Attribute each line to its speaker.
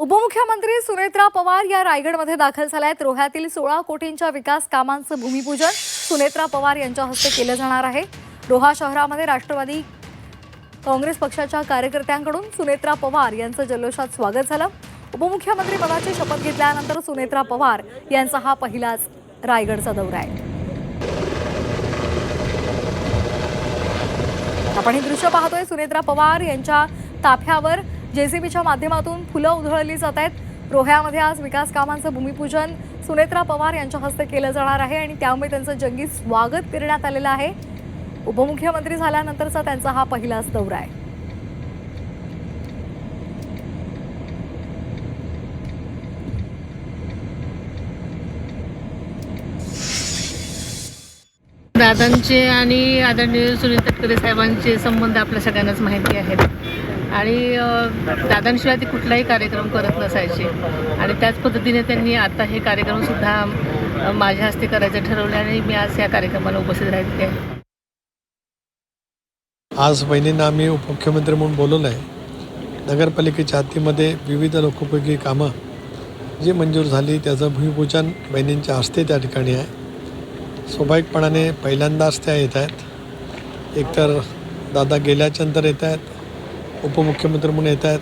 Speaker 1: उपमुख्यमंत्री सुनेत्रा पवार या रायगडमध्ये दाखल झाल्यात। रोह्यातील 16 कोटींच्या विकास कामांचं भूमिपूजन सुनेत्रा पवार यांच्या हस्ते केलं जाणार आहे। रोहा शहरामध्ये राष्ट्रवादी काँग्रेस पक्षाच्या कार्यकर्त्यांकडून सुनेत्रा पवार यांचं जल्लोषात स्वागत झालं। उपमुख्यमंत्री पदाची शपथ घेतल्यानंतर सुनेत्रा पवार यांचा हा पहिलाच रायगडचा दौरा आहे। आपण हे दृश्य पाहतोय। सुनेत्रा पवार यांच्या ताफ्यावर जेसीबीच्या माध्यमातून फुलं उधळली जात आहेत। रोह्यामध्ये आज विकास कामांचं भूमिपूजन सुनेत्रा पवार यांच्या हस्ते केलं जाणार आहे आणि त्यामुळे त्यांचं जंगी स्वागत करण्यात आलेलं आहे। उपमुख्यमंत्री झाल्यानंतरचा त्यांचा हा पहिलाच दौरा आहे।
Speaker 2: दादांचे आणि आदरणीय सुनील तटकरे साहेबांचे संबंध आपल्या सगळ्यांनाच माहिती आहेत आणि दादांशिवाय ते कुठलाही कार्यक्रम करत नसायचे आणि त्याच पद्धतीने त्यांनी आता हे कार्यक्रमसुद्धा माझ्या हस्ते करायचं ठरवलं आणि मी आज या कार्यक्रमाला उपस्थित राहिले आहे।
Speaker 3: आज बहिणींना आम्ही उपमुख्यमंत्री म्हणून बोलवलं आहे। नगरपालिकेच्या हद्दीमध्ये विविध लोकोपयोगी कामं जी मंजूर झाली त्याचं भूमिपूजन बहिणींच्या हस्ते त्या ठिकाणी आहे। स्वाभाविकपणाने पहिल्यांदाच त्या येत आहेत। एकतर दादा गेल्याच्यानंतर येत आहेत, उपमुख्यमंत्री म्हणून येत आहेत।